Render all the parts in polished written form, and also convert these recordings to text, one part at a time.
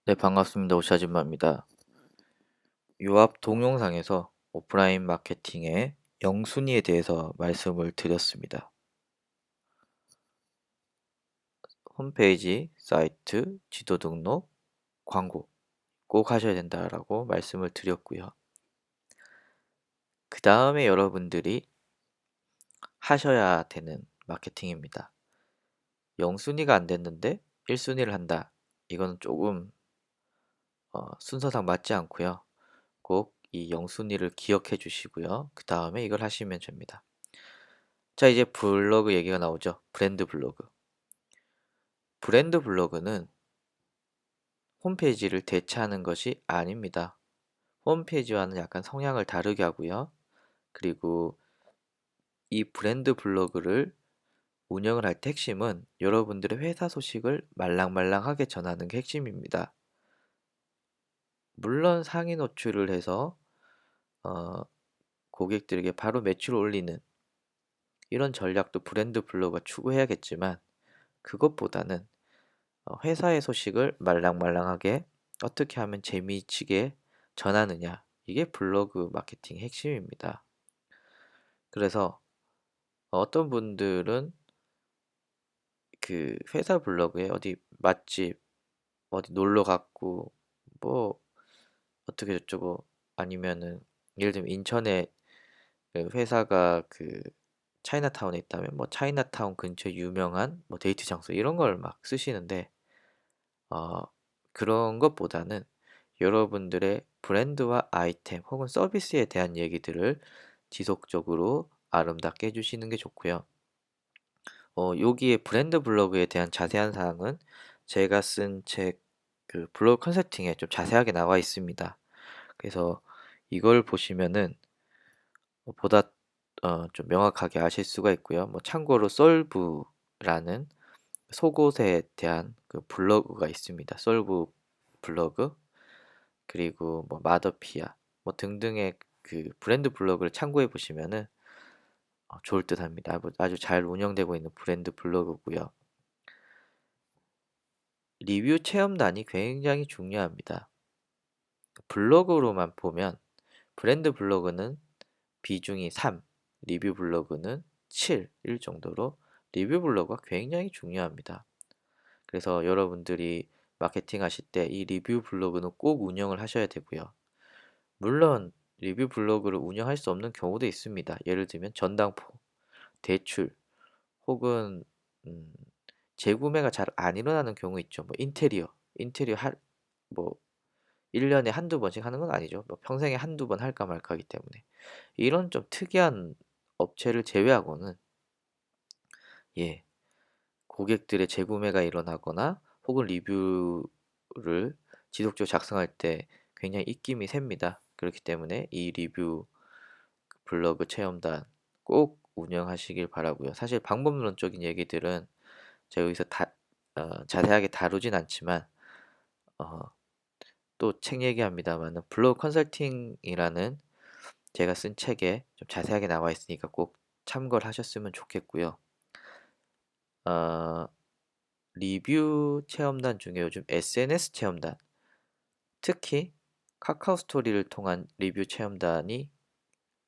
네, 반갑습니다. 오시아줌마입니다. 요 앞 동영상에서 오프라인 마케팅의 영순위에 대해서 말씀을 드렸습니다. 홈페이지, 사이트, 지도 등록, 광고 꼭 하셔야 된다라고 말씀을 드렸고요. 그 다음에 여러분들이 하셔야 되는 마케팅입니다. 영순위가 안 됐는데 1순위를 한다. 이거는 조금 순서상 맞지 않고요. 꼭 이 영순위를 기억해 주시고요. 그 다음에 이걸 하시면 됩니다. 자, 이제 블로그 얘기가 나오죠. 브랜드 블로그. 브랜드 블로그는 홈페이지를 대체하는 것이 아닙니다. 홈페이지와는 약간 성향을 다르게 하고요. 그리고 이 브랜드 블로그를 운영을 할 때 핵심은 여러분들의 회사 소식을 말랑말랑하게 전하는 게 핵심입니다. 물론 상위 노출을 해서 어, 고객들에게 바로 매출을 올리는 이런 전략도 브랜드 블로그가 추구해야겠지만 그것보다는 회사의 소식을 말랑말랑하게 어떻게 하면 재미있게 전하느냐. 이게 블로그 마케팅의 핵심입니다. 그래서 어떤 분들은 그 회사 블로그에 어디 맛집, 어디 놀러 갔고, 뭐 어떻게 저쩌고 아니면은 예를 들면 인천에 그 회사가 그 차이나타운에 있다면 뭐 차이나타운 근처 유명한 뭐 데이트 장소 이런 걸 막 쓰시는데 어, 그런 것보다는 여러분들의 브랜드와 아이템 혹은 서비스에 대한 얘기들을 지속적으로 아름답게 해주시는 게 좋고요. 여기에 브랜드 블로그에 대한 자세한 사항은 제가 쓴 책 그 블로그 컨설팅에 좀 자세하게 나와 있습니다. 그래서 이걸 보시면은 보다 좀 명확하게 아실 수가 있고요. 뭐 참고로 솔브라는 속옷에 대한 그 블로그가 있습니다. 솔브 블로그 그리고 뭐 마더피아 뭐 등등의 그 브랜드 블로그를 참고해 보시면은 좋을 듯합니다. 아주 잘 운영되고 있는 브랜드 블로그고요. 리뷰 체험단이 굉장히 중요합니다. 블로그로만 보면 브랜드 블로그는 비중이 3, 리뷰 블로그는 7, 일 정도로 리뷰 블로그가 굉장히 중요합니다. 그래서 여러분들이 마케팅 하실 때 이 리뷰 블로그는 꼭 운영을 하셔야 되고요. 물론 리뷰 블로그를 운영할 수 없는 경우도 있습니다. 예를 들면 전당포, 대출 혹은 음, 재구매가 잘 안 일어나는 경우 있죠. 뭐 인테리어 뭐 1년에 한두 번씩 하는 건 아니죠. 뭐 평생에 한두 번 할까 말까 하기 때문에 이런 좀 특이한 업체를 제외하고는 예, 고객들의 재구매가 일어나거나 혹은 리뷰를 지속적으로 작성할 때 굉장히 입김이 셉니다. 그렇기 때문에 이 리뷰 블로그 체험단 꼭 운영하시길 바라고요. 사실 방법론적인 얘기들은 제가 여기서 자세하게 다루진 않지만 어, 또 책 얘기합니다만 블로그 컨설팅이라는 제가 쓴 책에 좀 자세하게 나와 있으니까 꼭 참고를 하셨으면 좋겠고요. 어, 리뷰 체험단 중에 요즘 SNS 체험단, 특히 카카오 스토리를 통한 리뷰 체험단이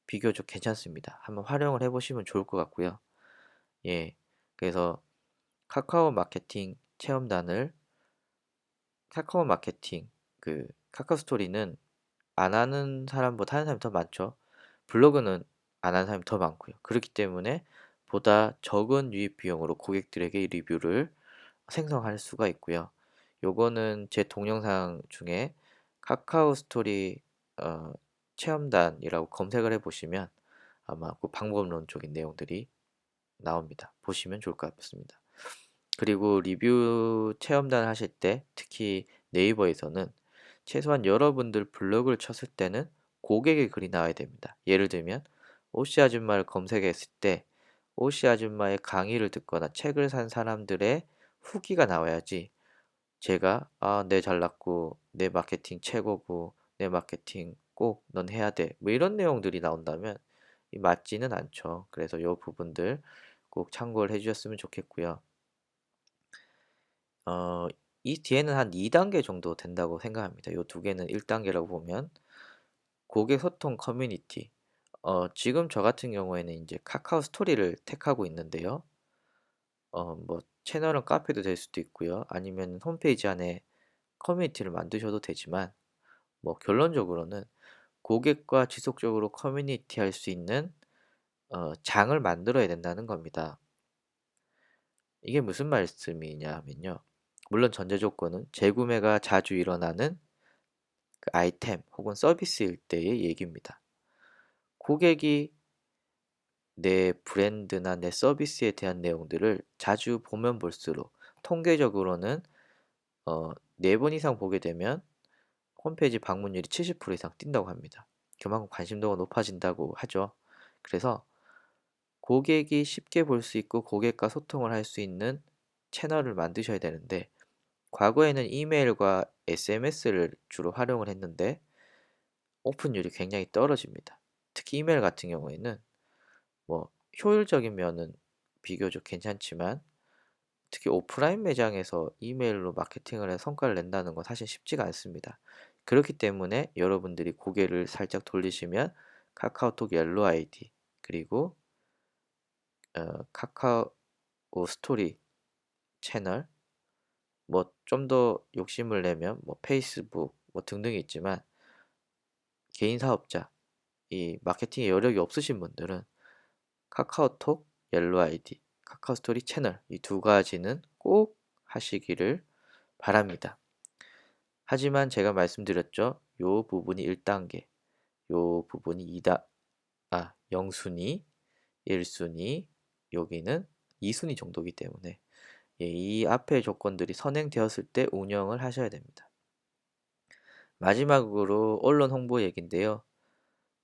비교적 괜찮습니다. 한번 활용을 해보시면 좋을 것 같고요. 예, 그래서 카카오 마케팅 체험단을 카카오 마케팅 카카오 스토리는 안 하는 사람보다 하는 사람이 더 많죠. 블로그는 안 하는 사람이 더 많고요. 그렇기 때문에 보다 적은 유입 비용으로 고객들에게 이 리뷰를 생성할 수가 있고요. 요거는 제 동영상 중에 카카오 스토리 어, 체험단이라고 검색을 해보시면 아마 그 방법론적인 내용들이 나옵니다. 보시면 좋을 것 같습니다. 그리고 리뷰 체험단 하실 때 특히 네이버에서는 최소한 여러분들 블로그를 쳤을 때는 고객의 글이 나와야 됩니다. 예를 들면 오씨 아줌마를 검색했을 때 오씨 아줌마의 강의를 듣거나 책을 산 사람들의 후기가 나와야지 제가 내 잘났고 내 마케팅 최고고 내 마케팅 꼭 넌 해야 돼. 뭐 이런 내용들이 나온다면 이 맞지는 않죠. 그래서 이 부분들 꼭 참고를 해주셨으면 좋겠고요. 어, 이 뒤에는 한 2단계 정도 된다고 생각합니다. 요 두 개는 1단계라고 보면 고객 소통 커뮤니티. 지금 저 같은 경우에는 인제 카카오 스토리를 택하고 있는데요. 뭐 채널은 카페도 될 수도 있고요. 아니면 홈페이지 안에 커뮤니티를 만드셔도 되지만 뭐 결론적으로는 고객과 지속적으로 커뮤니티할 수 있는 장을 만들어야 된다는 겁니다. 이게 무슨 말씀이냐 하면요. 물론 전제 조건은 재구매가 자주 일어나는 그 아이템 혹은 서비스일 때의 얘기입니다. 고객이 내 브랜드나 내 서비스에 대한 내용들을 자주 보면 볼수록 통계적으로는 4번 이상 보게 되면 홈페이지 방문율이 70% 이상 뛴다고 합니다. 그만큼 관심도가 높아진다고 하죠. 그래서 고객이 쉽게 볼 수 있고 고객과 소통을 할 수 있는 채널을 만드셔야 되는데 과거에는 이메일과 SMS를 주로 활용을 했는데 오픈율이 굉장히 떨어집니다. 특히 이메일 같은 경우에는 뭐 효율적인 면은 비교적 괜찮지만 특히 오프라인 매장에서 이메일로 마케팅을 해서 성과를 낸다는 건 사실 쉽지가 않습니다. 그렇기 때문에 여러분들이 고개를 살짝 돌리시면 카카오톡 옐로 아이디 그리고 카카오 스토리 채널 뭐 좀 더 욕심을 내면 뭐 페이스북 뭐 등등이 있지만 개인 사업자 이 마케팅에 여력이 없으신 분들은 카카오톡 옐로 아이디 카카오 스토리 채널 이 두 가지는 꼭 하시기를 바랍니다. 하지만 제가 말씀드렸죠. 요 부분이 1단계, 요 부분이 0순위, 1순위, 여기는 2순위 정도이기 때문에 이 앞의 조건들이 선행되었을 때 운영을 하셔야 됩니다. 마지막으로 언론 홍보 얘기인데요.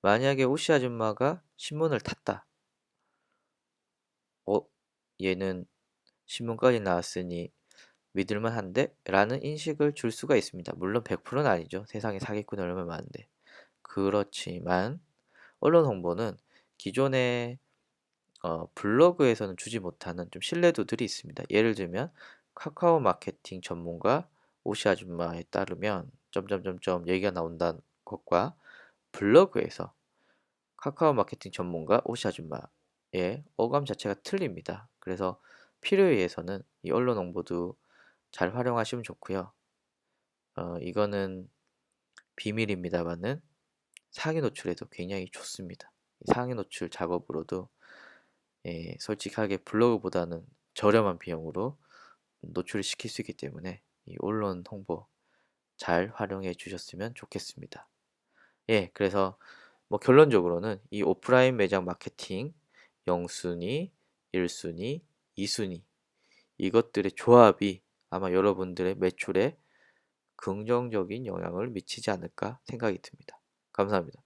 만약에 오씨 아줌마가 신문을 탔다. 얘는 신문까지 나왔으니 믿을만 한데? 라는 인식을 줄 수가 있습니다. 물론 100%는 아니죠. 세상에 사기꾼이 얼마나 많은데. 그렇지만 언론 홍보는 기존의 블로그에서는 주지 못하는 좀 신뢰도들이 있습니다. 예를 들면 카카오 마케팅 전문가 오씨 아줌마에 따르면 점점점점 얘기가 나온다는 것과 블로그에서 카카오 마케팅 전문가 오씨 아줌마의 어감 자체가 틀립니다. 그래서 필요에 의해서는 이 언론 홍보도 잘 활용하시면 좋고요. 이거는 비밀입니다만은 상위 노출에도 굉장히 좋습니다. 상위 노출 작업으로도 솔직하게 블로그보다는 저렴한 비용으로 노출을 시킬 수 있기 때문에 이 언론 홍보 잘 활용해 주셨으면 좋겠습니다. 그래서 뭐 결론적으로는 이 오프라인 매장 마케팅 0순위, 1순위, 2순위 이것들의 조합이 아마 여러분들의 매출에 긍정적인 영향을 미치지 않을까 생각이 듭니다. 감사합니다.